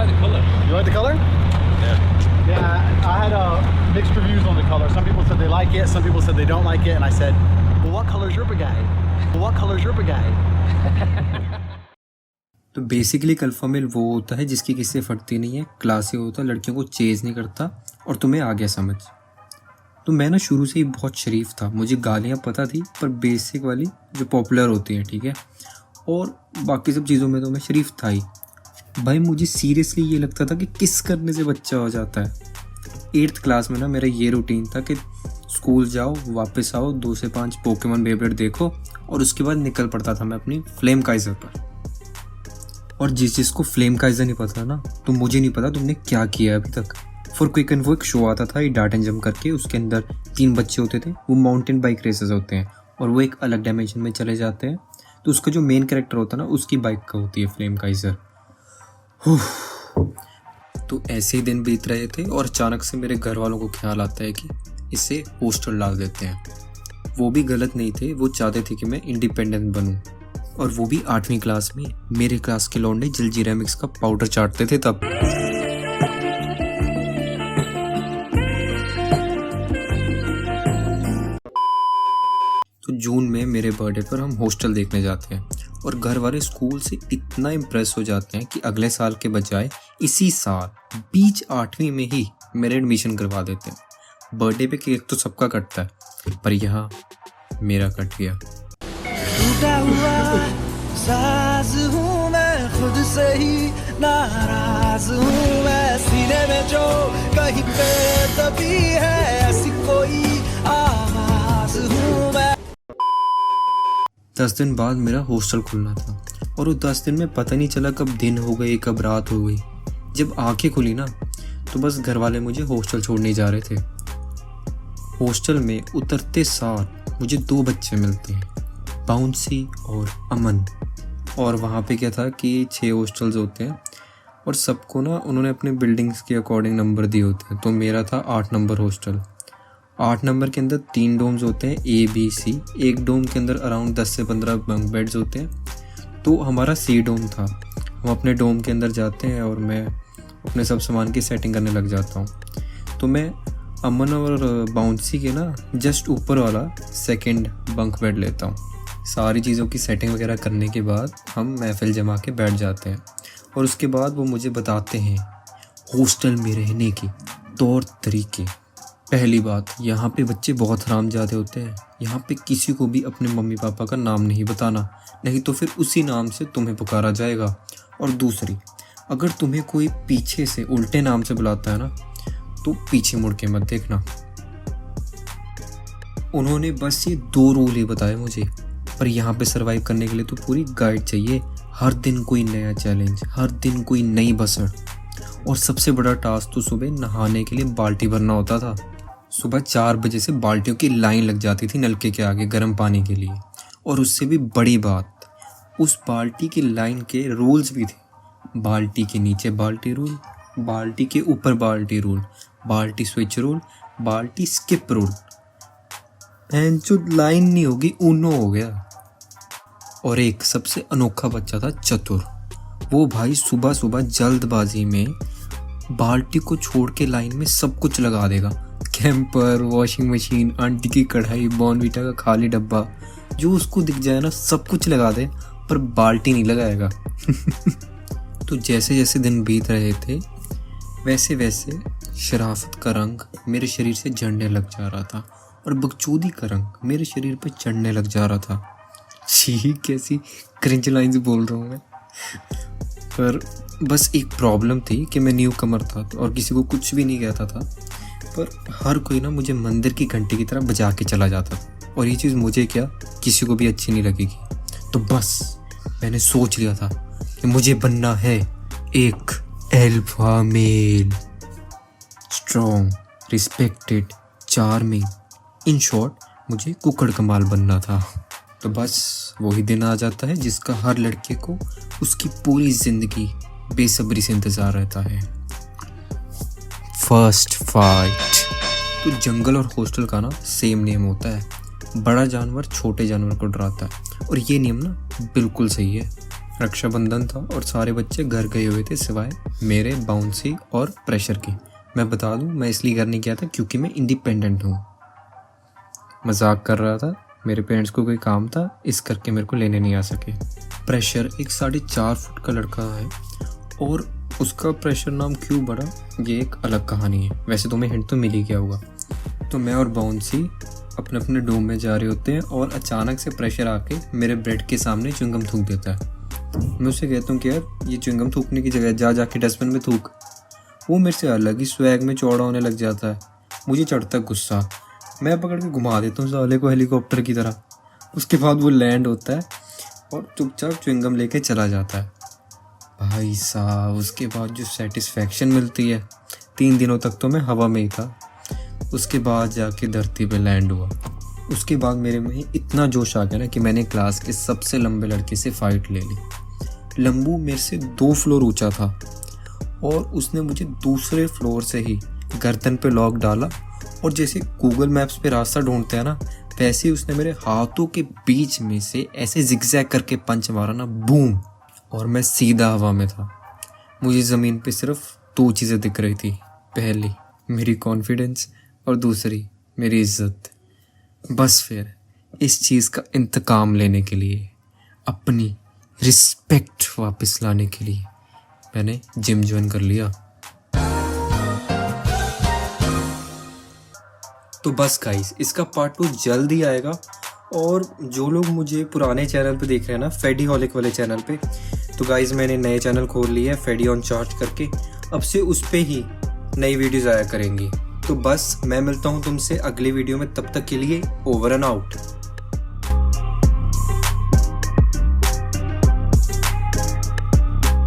like the color. You like the color? Yeah. Yeah, I had mixed reviews on the color. Some people said they like it, some people said they don't like it, and I said, well, what color's your brigade? Well, what color's your brigade? तो basically alpha male वो होता है जिसकी किसी से फटती नहीं है, classy होता है, लड़कियों को चेज़ नहीं करता और तुम्हें आ गया समझ। तो मैं ना शुरू से ही बहुत शरीफ था, मुझे गालियाँ पता थी पर बेसिक वाली जो पॉपुलर होती है, ठीक है, और बाकी सब चीज़ों में तो मैं शरीफ था ही। भाई मुझे सीरियसली ये लगता था कि किस करने से बच्चा हो जाता है। 8th क्लास में ना मेरा ये रूटीन था कि स्कूल जाओ, वापस आओ, 2 से 5 पोकेमॉन बेब्लेड देखो और उसके बाद निकल पड़ता था मैं अपनी फ्लेम काइजर पर। और जिसको फ्लेम काइजर नहीं पता ना, तो मुझे नहीं पता तुमने क्या किया अभी तक। फॉर क्विक एंड वो एक शो आता था, ये डार्ट एंड जंप करके, उसके अंदर 3 बच्चे होते थे, वो माउंटेन बाइक रेसेस होते हैं और वो एक अलग डायमेंशन में चले जाते हैं। तो उसका जो मेन कैरेक्टर होता है ना, उसकी बाइक का होती है फ्लेम काइजर। तो ऐसे ही दिन बीत रहे थे और अचानक से मेरे घर वालों को ख्याल आता है कि इसे हॉस्टल डाल देते हैं। वो भी गलत नहीं थे, वो चाहते थे कि मैं इंडिपेंडेंट बनूं, और वो भी 8वीं क्लास में। मेरे क्लास के लौंडे जलजीरा मिक्स का पाउडर चाटते थे तब। तो जून में मेरे बर्थडे पर हम हॉस्टल देखने जाते हैं और घर वाले स्कूल से इतना इम्प्रेस हो जाते हैं कि अगले साल के बजाय इसी साल बीच 8वीं में ही मेरे एडमिशन करवा देते हैं। बर्थडे पे केक तो सबका कटता है, पर यहाँ मेरा कट गया। टूटा हुआ साज हूँ मैं, खुद से ही नाराज हूँ मैं, सीने में जो कहीं पे दबी है ऐसी कोई आवाज हूँ मैं। 10 दिन बाद मेरा हॉस्टल खुलना था और वो 10 दिन में पता नहीं चला कब दिन हो गई कब रात हो गई। जब आंखें खुली ना, तो बस घर वाले मुझे हॉस्टल छोड़ने जा रहे थे। हॉस्टल में उतरते सार मुझे 2 बच्चे मिलते हैं, बाउंसी और अमन। और वहाँ पे क्या था कि 6 हॉस्टल्स होते हैं और सबको ना उन्होंने अपने बिल्डिंग्स के अकॉर्डिंग नंबर दिए होते हैं। तो मेरा था 8 नंबर हॉस्टल। 8 नंबर के अंदर 3 डोम्स होते हैं, A, B, C। एक डोम के अंदर अराउंड 10 से 15 बंक बेड्स होते हैं। तो हमारा C डोम था। हम अपने डोम के अंदर जाते हैं और मैं अपने सब सामान की सेटिंग करने लग जाता हूँ। तो मैं अमन और बाउंसी के ना जस्ट ऊपर वाला सेकंड बंक बेड लेता हूँ। सारी चीज़ों की सेटिंग वगैरह करने के बाद हम महफिल जमा के बैठ जाते हैं और उसके बाद वो मुझे बताते हैं हॉस्टल में रहने के तौर तरीके। पहली बात, यहाँ पे बच्चे बहुत हरामजादे होते हैं। यहाँ पे किसी को भी अपने मम्मी पापा का नाम नहीं बताना, नहीं तो फिर उसी नाम से तुम्हें पुकारा जाएगा। और दूसरी, अगर तुम्हें कोई पीछे से उल्टे नाम से बुलाता है ना, तो पीछे मुड़ के मत देखना। उन्होंने बस ये 2 रूल ही बताए मुझे, पर यहाँ पे सरवाइव करने के लिए तो पूरी गाइड चाहिए। हर दिन कोई नया चैलेंज, हर दिन कोई नई बसड़, और सबसे बड़ा टास्क तो सुबह नहाने के लिए बाल्टी भरना होता था। सुबह 4 बजे से बाल्टियों की लाइन लग जाती थी नलके के आगे गर्म पानी के लिए। और उससे भी बड़ी बात, उस बाल्टी की लाइन के रूल्स भी थे। बाल्टी के नीचे बाल्टी रूल, बाल्टी के ऊपर बाल्टी रूल, बाल्टी स्विच रूल, बाल्टी स्किप रूल। जो लाइन नहीं होगी ऊनो हो गया। और एक सबसे अनोखा बच्चा था चतुर। वो भाई सुबह सुबह जल्दबाजी में बाल्टी को छोड़ के लाइन में सब कुछ लगा देगा। कैंपर, वॉशिंग मशीन, आंटी की कढ़ाई, बॉर्नवीटा का खाली डब्बा, जो उसको दिख जाए ना सब कुछ लगा दे, पर बाल्टी नहीं लगाएगा। तो जैसे जैसे दिन बीत रहे थे वैसे वैसे शराफत का रंग मेरे शरीर से झड़ने लग जा रहा था और बकचोदी का रंग मेरे शरीर पे चढ़ने लग जा रहा था। छी, कैसी क्रिंज लाइन्स बोल रहा हूँ मैं। पर बस एक प्रॉब्लम थी कि मैं न्यू कमर था और किसी को कुछ भी नहीं कहता था, पर हर कोई ना मुझे मंदिर की घंटी की तरह बजा के चला जाता था। और ये चीज़ मुझे क्या, किसी को भी अच्छी नहीं लगेगी। तो बस मैंने सोच लिया था कि मुझे बनना है एक alpha male, strong, respected, charming. In short, मुझे कुकड़ कमाल बनना था। तो बस वही दिन आ जाता है जिसका हर लड़के को उसकी पूरी जिंदगी बेसब्री से इंतज़ार रहता है, फर्स्ट फाइट। तो जंगल और हॉस्टल का ना सेम नेम होता है। बड़ा जानवर छोटे जानवर को डराता है और ये नियम ना बिल्कुल सही है। रक्षाबंधन था और सारे बच्चे घर गए हुए थे सिवाय मेरे, बाउंसी और प्रेशर के। मैं बता दूं, मैं इसलिए घर नहीं गया था क्योंकि मैं इंडिपेंडेंट हूँ। मजाक कर रहा था, मेरे पेरेंट्स को कोई काम था इस करके मेरे को लेने नहीं आ सके। प्रेशर एक 4.5 फुट का लड़का है और उसका प्रेशर नाम क्यों बढ़ा ये एक अलग कहानी है। वैसे तुम्हें हिंट तो मिल ही गया होगा। तो मैं और बाउंसी अपने अपने डोम में जा रहे होते हैं और अचानक से प्रेशर आके मेरे ब्रेड के सामने च्युइंगम थूक देता है। मैं उससे कहता हूँ कि यार ये च्युइंगम थूकने की जगह जा जाके डस्टबिन में थूक। वो मेरे से अलग ही स्वैग में चौड़ा होने लग जाता है। मुझे चढ़ता गुस्सा, मैं पकड़ के घुमा देता हूँ साले को हेलीकॉप्टर की तरह। उसके बाद वो लैंड होता है और चुपचाप च्युइंगम लेके चला जाता है। भाई साहब, उसके बाद जो सेटिस्फैक्शन मिलती है, 3 दिनों तक तो मैं हवा में ही था। उसके बाद जाके धरती पे लैंड हुआ। उसके बाद मेरे में इतना जोश आ गया ना कि मैंने क्लास के सबसे लंबे लड़के से फाइट ले ली। लंबू मेरे से 2 फ्लोर ऊंचा था और उसने मुझे दूसरे फ्लोर से ही गर्दन पे लॉक डाला और जैसे गूगल मैप्स पे रास्ता ढूंढते हैं ना, वैसे ही उसने मेरे हाथों के बीच में से ऐसे जिगजैग करके पंच मारा ना, बूम, और मैं सीधा हवा में था। मुझे ज़मीन पे सिर्फ 2 चीज़ें दिख रही थी। पहली मेरी कॉन्फिडेंस और दूसरी मेरी इज्जत। बस फिर इस चीज़ का इंतकाम लेने के लिए, अपनी रिस्पेक्ट वापस लाने के लिए मैंने जिम ज्वाइन कर लिया। तो बस गाइस, इसका पार्ट 2 जल्द ही आएगा। और जो लोग मुझे पुराने चैनल पे देख रहे हैं ना, फेडीहॉलिक वाले चैनल पे, तो गाइस मैंने नए चैनल खोल लिया है फेडी ऑन चार्ज करके। अब से उस पे ही नई वीडियोस आया करेंगी। तो बस मैं मिलता हूँ तुमसे अगली वीडियो में, तब तक के लिए ओवर एंड आउट।